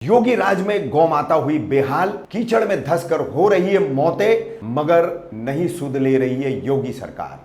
योगी राज में गौ माता हुई बेहाल, कीचड़ में धंसकर हो रही है मौतें, मगर नहीं सुध ले रही है योगी सरकार।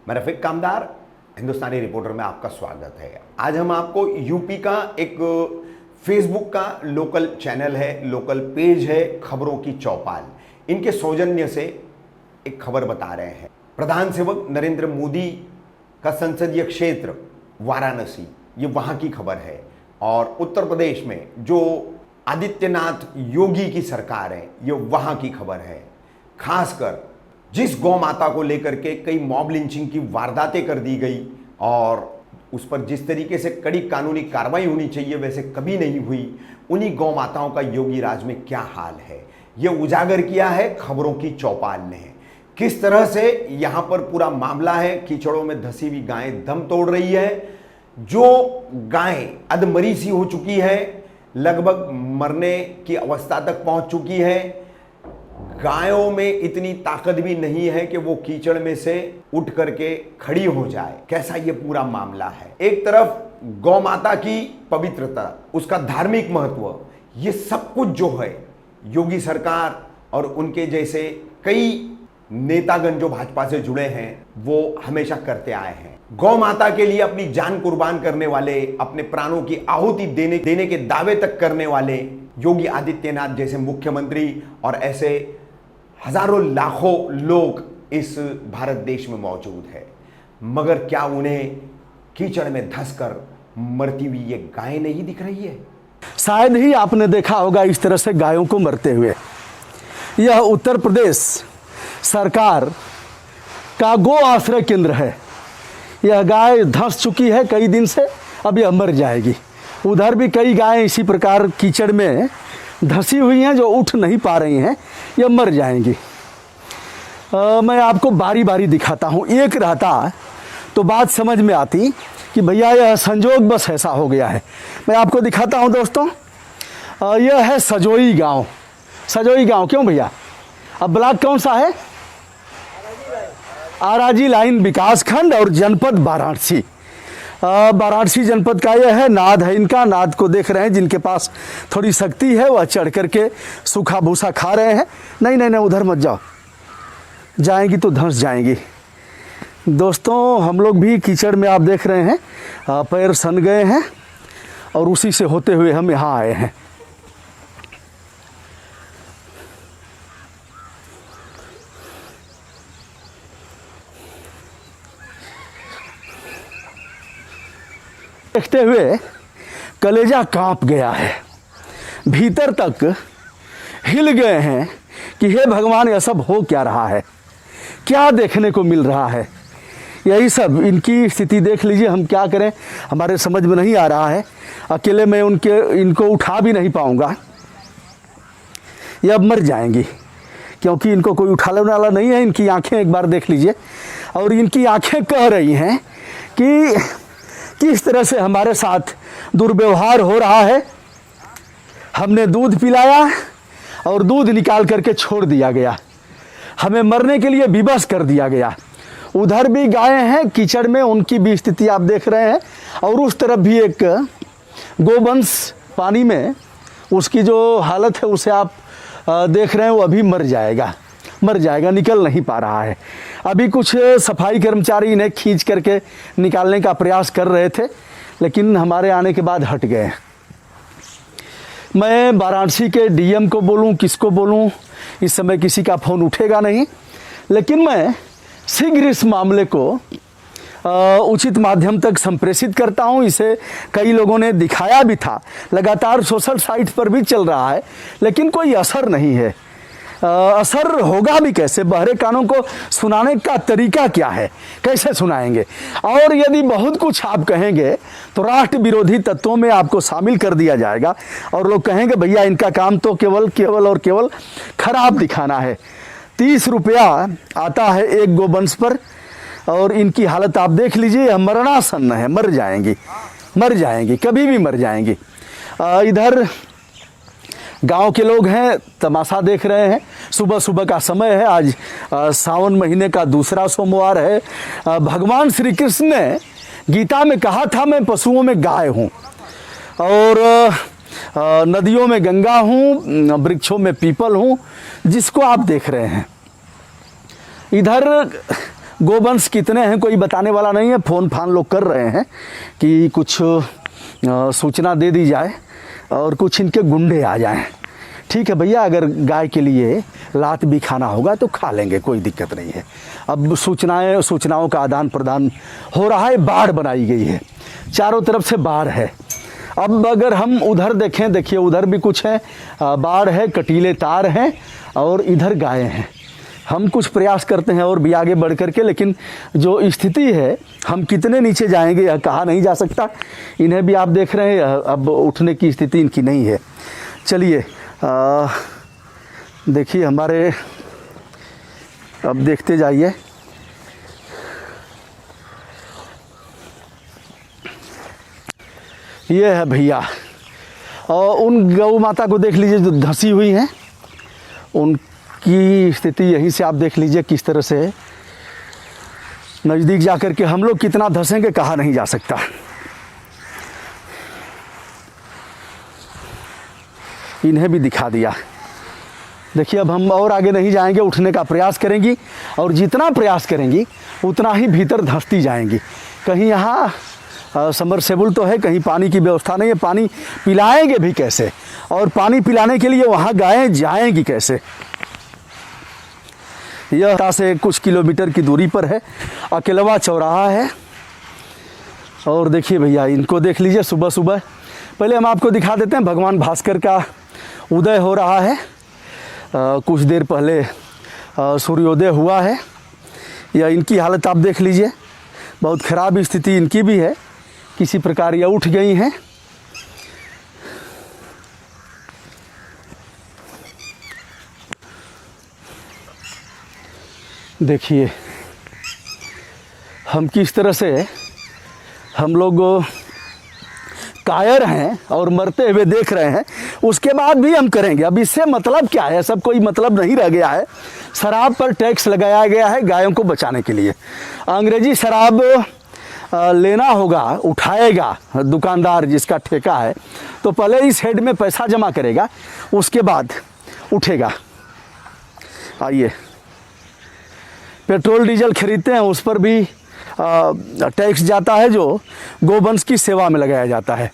मैं रफीक कामदार, हिंदुस्तानी रिपोर्टर में आपका स्वागत है। आज हम आपको यूपी का एक फेसबुक का लोकल चैनल है, लोकल पेज है, खबरों की चौपाल, इनके सौजन्य से एक खबर बता रहे हैं। प्रधान सेवक नरेंद्र मोदी का संसदीय क्षेत्र वाराणसी, ये वहां की खबर है। और उत्तर प्रदेश में जो आदित्यनाथ योगी की सरकार है, ये वहां की खबर है। खासकर जिस गौ माता को लेकर के कई मॉब लिंचिंग की वारदातें कर दी गई और उस पर जिस तरीके से कड़ी कानूनी कार्रवाई होनी चाहिए वैसे कभी नहीं हुई, उन्हीं गौ माताओं का योगी राज में क्या हाल है, ये उजागर किया है खबरों की चौपाल ने। किस तरह से यहां पर पूरा मामला है। कीचड़ों में धसी हुई गायें दम तोड़ रही है, जो गायें अधमरी सी हो चुकी है, लगभग मरने की अवस्था तक पहुंच चुकी है। गायों में इतनी ताकत भी नहीं है कि वो कीचड़ में से उठ करके खड़ी हो जाए। कैसा ये पूरा मामला है। एक तरफ गौ माता की पवित्रता, उसका धार्मिक महत्व, ये सब कुछ जो है योगी सरकार और उनके जैसे कई नेतागण जो भाजपा से जुड़े हैं वो हमेशा करते आए हैं। गौ माता के लिए अपनी जान कुर्बान करने वाले, अपने प्राणों की आहुति देने के दावे तक करने वाले योगी आदित्यनाथ जैसे मुख्यमंत्री और ऐसे हजारों लाखों लोग इस भारत देश में मौजूद है, मगर क्या उन्हें कीचड़ में धंसकर मरती हुई ये गाय नहीं दिख रही है? शायद ही आपने देखा होगा इस तरह से गायों को मरते हुए। यह उत्तर प्रदेश सरकार का गो आश्रय केंद्र है। यह गाय धंस चुकी है कई दिन से, अब यह मर जाएगी। उधर भी कई गायें इसी प्रकार कीचड़ में धंसी हुई हैं जो उठ नहीं पा रही हैं, यह मर जाएंगी। मैं आपको बारी बारी दिखाता हूँ। एक रहता तो बात समझ में आती कि भैया यह संजोग बस ऐसा हो गया है। मैं आपको दिखाता हूँ दोस्तों। यह है सजोई गांव। सजोई गांव क्यों भैया? अब ब्लॉक कौन सा है? आराजी लाइन विकास खंड और जनपद वाराणसी। वाराणसी जनपद का यह है। नाद है इनका। नाद को देख रहे हैं, जिनके पास थोड़ी शक्ति है वह चढ़ करके सूखा भूसा खा रहे हैं। नहीं नहीं नहीं, उधर मत जाओ, जाएंगी तो धंस जाएंगी। दोस्तों, हम लोग भी कीचड़ में आप देख रहे हैं, पैर सन गए हैं और उसी से होते हुए हम यहाँ आए हैं। देखते हुए कलेजा कांप गया है, भीतर तक हिल गए हैं कि हे भगवान, यह सब हो क्या रहा है, क्या देखने को मिल रहा है। यही सब, इनकी स्थिति देख लीजिए। हम क्या करें, हमारे समझ में नहीं आ रहा है। अकेले मैं इनको उठा भी नहीं पाऊंगा। ये अब मर जाएंगी क्योंकि इनको कोई उठाने वाला नहीं है। इनकी आंखें एक बार देख लीजिए, और इनकी आंखें कह रही हैं कि किस तरह से हमारे साथ दुर्व्यवहार हो रहा है। हमने दूध पिलाया और दूध निकाल करके छोड़ दिया गया, हमें मरने के लिए विवश कर दिया गया। उधर भी गायें हैं कीचड़ में, उनकी भी स्थिति आप देख रहे हैं। और उस तरफ भी एक गोवंश पानी में, उसकी जो हालत है उसे आप देख रहे हैं। वो अभी मर जाएगा, निकल नहीं पा रहा है। अभी कुछ सफाई कर्मचारी इन्हें खींच करके निकालने का प्रयास कर रहे थे, लेकिन हमारे आने के बाद हट गए। मैं वाराणसी के डीएम को बोलूं, किसको बोलूं, इस समय किसी का फ़ोन उठेगा नहीं। लेकिन मैं शीघ्र इस मामले को उचित माध्यम तक संप्रेषित करता हूं। इसे कई लोगों ने दिखाया भी था, लगातार सोशल साइट पर भी चल रहा है, लेकिन कोई असर नहीं है। असर होगा भी कैसे? बहरे कानों को सुनाने का तरीका क्या है, कैसे सुनाएंगे? और यदि बहुत कुछ आप कहेंगे तो राष्ट्र विरोधी तत्वों में आपको शामिल कर दिया जाएगा और लोग कहेंगे भैया इनका काम तो केवल खराब दिखाना है। 30 रुपया आता है एक गोवंश पर, और इनकी हालत आप देख लीजिए, मरणासन्न है। मर जाएंगी, कभी भी मर जाएंगी। इधर गांव के लोग हैं, तमाशा देख रहे हैं। सुबह सुबह का समय है, आज सावन महीने का दूसरा सोमवार है। भगवान श्री कृष्ण ने गीता में कहा था मैं पशुओं में गाय हूँ और नदियों में गंगा हूँ, वृक्षों में पीपल हूँ, जिसको आप देख रहे हैं। इधर गोवंश कितने हैं कोई बताने वाला नहीं है। फ़ोन फान लोग कर रहे हैं कि कुछ सूचना दे दी जाए और कुछ इनके गुंडे आ जाएं। ठीक है भैया, अगर गाय के लिए लात भी खाना होगा तो खा लेंगे, कोई दिक्कत नहीं है। अब सूचनाओं का आदान प्रदान हो रहा है। बाढ़ बनाई गई है, चारों तरफ से बाढ़ है। अब अगर हम उधर देखें, देखिए उधर भी कुछ है, बाढ़ है, कटीले तार हैं और इधर गायें हैं। हम कुछ प्रयास करते हैं और भी आगे बढ़ कर के, लेकिन जो स्थिति है, हम कितने नीचे जाएंगे यह कहा नहीं जा सकता। इन्हें भी आप देख रहे हैं, अब उठने की स्थिति इनकी नहीं है। चलिए देखिए हमारे, अब देखते जाइए। ये है भैया, और उन गौ माता को देख लीजिए जो धंसी हुई हैं, उनकी स्थिति यहीं से आप देख लीजिए किस तरह से। नज़दीक जाकर के हम लोग कितना धंसेंगे कहा नहीं जा सकता। इन्हें भी दिखा दिया। देखिए अब हम और आगे नहीं जाएंगे, उठने का प्रयास करेंगी और जितना प्रयास करेंगी उतना ही भीतर धंसती जाएंगी। कहीं यहाँ समरसेबल तो है, कहीं पानी की व्यवस्था नहीं है। पानी पिलाएंगे भी कैसे, और पानी पिलाने के लिए वहाँ गायें जाएंगी कैसे। यह से कुछ किलोमीटर की दूरी पर है, अकेलवा चौराहा है। और देखिए भैया, इनको देख लीजिए सुबह सुबह। पहले हम आपको दिखा देते हैं, भगवान भास्कर का उदय हो रहा है। कुछ देर पहले सूर्योदय हुआ है। या इनकी हालत आप देख लीजिए, बहुत ख़राब स्थिति इनकी भी है। किसी प्रकार यह उठ गई हैं। देखिए हम किस तरह से हम लोग कायर हैं और मरते हुए देख रहे हैं, उसके बाद भी हम करेंगे। अब इससे मतलब क्या है, सब कोई मतलब नहीं रह गया है। शराब पर टैक्स लगाया गया है गायों को बचाने के लिए। अंग्रेजी शराब लेना होगा, उठाएगा दुकानदार जिसका ठेका है, तो पहले इस हेड में पैसा जमा करेगा, उसके बाद उठेगा। आइए, पेट्रोल डीजल खरीदते हैं, उस पर भी टैक्स जाता है जो गोवंश की सेवा में लगाया जाता है।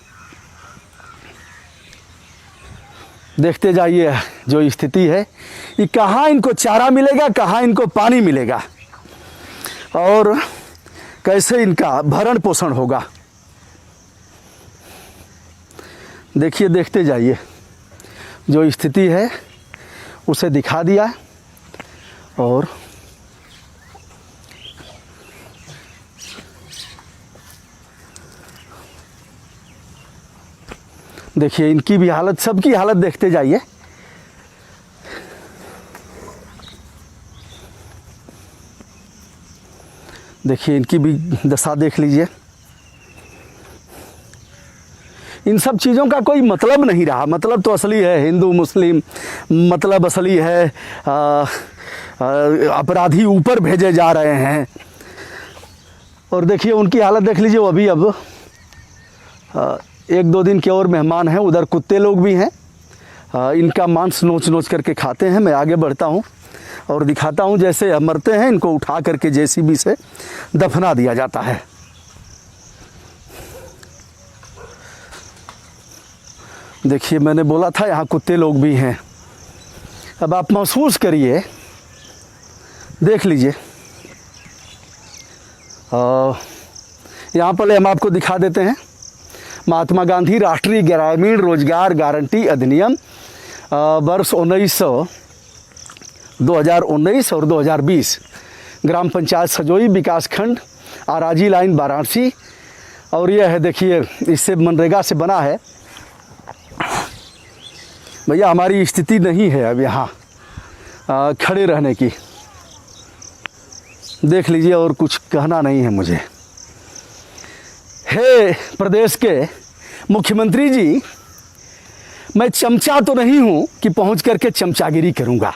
देखते जाइए जो स्थिति है, कि कहाँ इनको चारा मिलेगा, कहाँ इनको पानी मिलेगा और कैसे इनका भरण पोषण होगा। देखिए, देखते जाइए जो स्थिति है उसे दिखा दिया। और देखिए इनकी भी हालत, सबकी हालत देखते जाइए। देखिए इनकी भी दशा देख लीजिए। इन सब चीज़ों का कोई मतलब नहीं रहा। मतलब तो असली है हिंदू मुस्लिम, मतलब असली है अपराधी ऊपर भेजे जा रहे हैं। और देखिए उनकी हालत देख लीजिए। वो अभी अब 1-2 दिन के और मेहमान हैं। उधर कुत्ते लोग भी हैं, इनका मांस नोच नोच करके खाते हैं। मैं आगे बढ़ता हूँ और दिखाता हूँ, जैसे मरते हैं इनको उठा करके जेसीबी से दफना दिया जाता है। देखिए मैंने बोला था यहाँ कुत्ते लोग भी हैं। अब आप महसूस करिए, देख लीजिए। यहाँ पर हम आपको दिखा देते हैं, महात्मा गांधी राष्ट्रीय ग्रामीण रोजगार गारंटी अधिनियम वर्ष 2019 और 2020, ग्राम पंचायत सजोई, विकास खंड आराजी लाइन, वाराणसी। और यह है, देखिए इससे मनरेगा से बना है। भैया हमारी स्थिति नहीं है अब यहाँ खड़े रहने की, देख लीजिए। और कुछ कहना नहीं है मुझे। हे प्रदेश के मुख्यमंत्री जी, मैं चमचा तो नहीं हूँ कि पहुँच करके चमचागिरी करूँगा।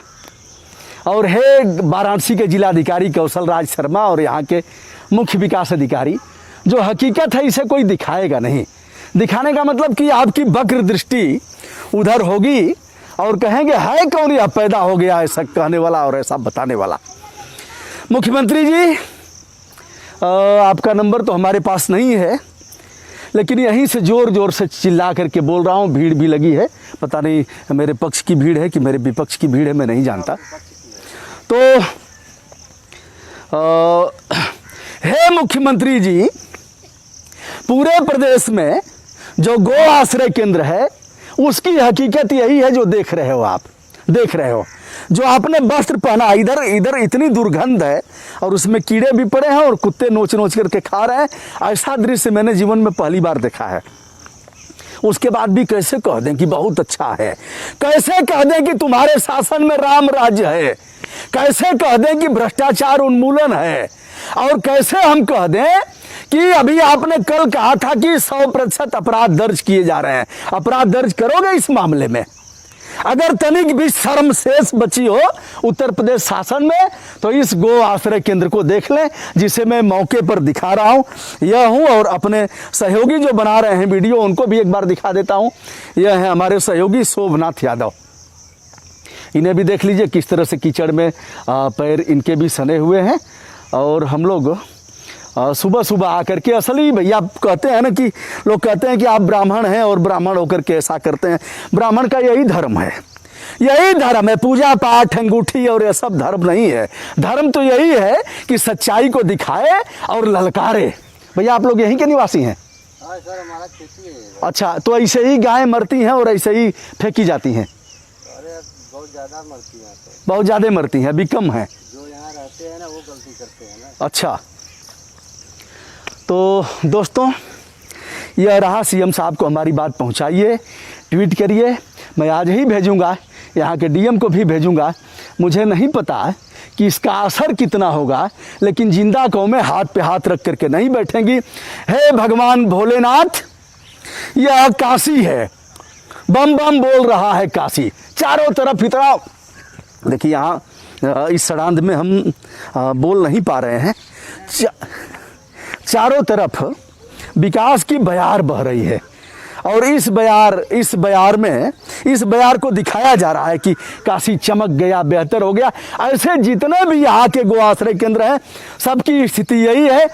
और हे वाराणसी के जिलाधिकारी कौशल राज शर्मा और यहाँ के मुख्य विकास अधिकारी, जो हकीकत है इसे कोई दिखाएगा नहीं। दिखाने का मतलब कि आपकी वक्र दृष्टि उधर होगी और कहेंगे है कौन यह पैदा हो गया ऐसा कहने वाला और ऐसा बताने वाला। मुख्यमंत्री जी, आपका नंबर तो हमारे पास नहीं है, लेकिन यहीं से ज़ोर ज़ोर से चिल्ला करके बोल रहा हूँ। भीड़ भी लगी है, पता नहीं मेरे पक्ष की भीड़ है कि मेरे विपक्ष की भीड़ है, मैं नहीं जानता। तो हे मुख्यमंत्री जी, पूरे प्रदेश में जो गो आश्रय केंद्र है उसकी हकीकत यही है जो देख रहे हो, आप देख रहे हो। जो आपने वस्त्र पहना, इधर इधर इतनी दुर्गंध है और उसमें कीड़े भी पड़े हैं और कुत्ते नोच नोच करके खा रहे हैं। ऐसा दृश्य मैंने जीवन में पहली बार देखा है। उसके बाद भी कैसे कह दें कि बहुत अच्छा है, कैसे कह दें कि तुम्हारे शासन में राम राज्य है, कैसे कह दें कि भ्रष्टाचार उन्मूलन है, और कैसे हम कह दें कि अभी आपने कल कहा था कि 100% अपराध दर्ज किए जा रहे हैं। अपराध दर्ज करोगे इस मामले में? अगर तनिक भी शर्म शेष बची हो उत्तर प्रदेश शासन में तो इस गो आश्रय केंद्र को देख लें, जिसे मैं मौके पर दिखा रहा हूं। यह हूं और अपने सहयोगी जो बना रहे हैं वीडियो उनको भी एक बार दिखा देता हूं। यह है हमारे सहयोगी शोभनाथ यादव। इन्हें भी देख लीजिए किस तरह से कीचड़ में पैर इनके भी सने हुए हैं। और हम लोग सुबह सुबह आकर के, असली भैया कहते हैं ना कि लोग कहते हैं कि आप ब्राह्मण हैं और ब्राह्मण होकर के ऐसा करते हैं। ब्राह्मण का यही धर्म है, यही धर्म है, पूजा पाठ अंगूठी और ये सब धर्म नहीं है। धर्म तो यही है कि सच्चाई को दिखाए और ललकारे। भैया आप लोग यहीं के निवासी हैं? हाँ सर, हमारा खेती है। अच्छा, तो ऐसे ही गायें मरती हैं और ऐसे ही फेंकी जाती हैं? अरे बहुत ज़्यादा मरती हैं तो। बहुत ज़्यादा मरती हैं, अभी कम है। जो यहाँ रहते हैं ना वो गलती करते हैं ना। अच्छा, तो दोस्तों यह रहा, सीएम साहब को हमारी बात पहुंचाइए, ट्वीट करिए। मैं आज ही भेजूंगा, यहाँ के डीएम को भी भेजूंगा। मुझे नहीं पता कि इसका असर कितना होगा, लेकिन जिंदा कौमें हाथ पे हाथ रख करके नहीं बैठेंगी। हे भगवान भोलेनाथ, यह काशी है, बम बम बोल रहा है काशी। चारों तरफ इतना, देखिए यहाँ इस सड़ांध में हम बोल नहीं पा रहे हैं। चारों तरफ विकास की बयार बह रही है और इस बयार को दिखाया जा रहा है कि काशी चमक गया, बेहतर हो गया। ऐसे जितने भी यहाँ के गो आश्रय केंद्र हैं सबकी स्थिति यही है।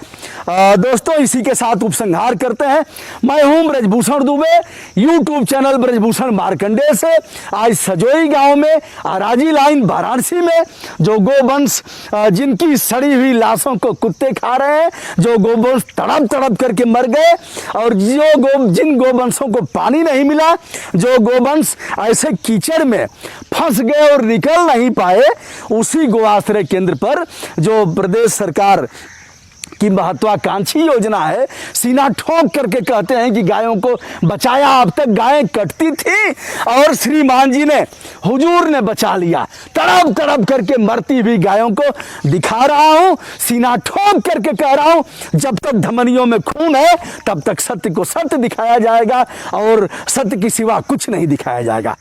दोस्तों, इसी के साथ उपसंहार करते हैं। मैं हूँ ब्रजभूषण दुबे, यूट्यूब चैनल ब्रजभूषण मार्कंडेय से। आज सजोई गांव में, आराजी लाइन वाराणसी में, जो गोवंश जिनकी सड़ी हुई लाशों को कुत्ते खा रहे हैं, जो गोवंश तड़प तड़प करके मर गए, और जिन गोवंशों को पानी नहीं मिला, जो गोवंश ऐसे कीचड़ में फंस गए और निकल नहीं पाए, उसी गो आश्रय केंद्र पर जो प्रदेश सरकार की महत्वाकांक्षी योजना है, सीना ठोक करके कहते हैं कि गायों को बचाया। अब तक गायें कटती थी और श्रीमान जी ने, हुजूर ने बचा लिया। तड़प तड़प करके मरती हुई गायों को दिखा रहा हूं, सीना ठोक करके कह रहा हूं, जब तक धमनियों में खून है तब तक सत्य को सत्य दिखाया जाएगा और सत्य के सिवा कुछ नहीं दिखाया जाएगा।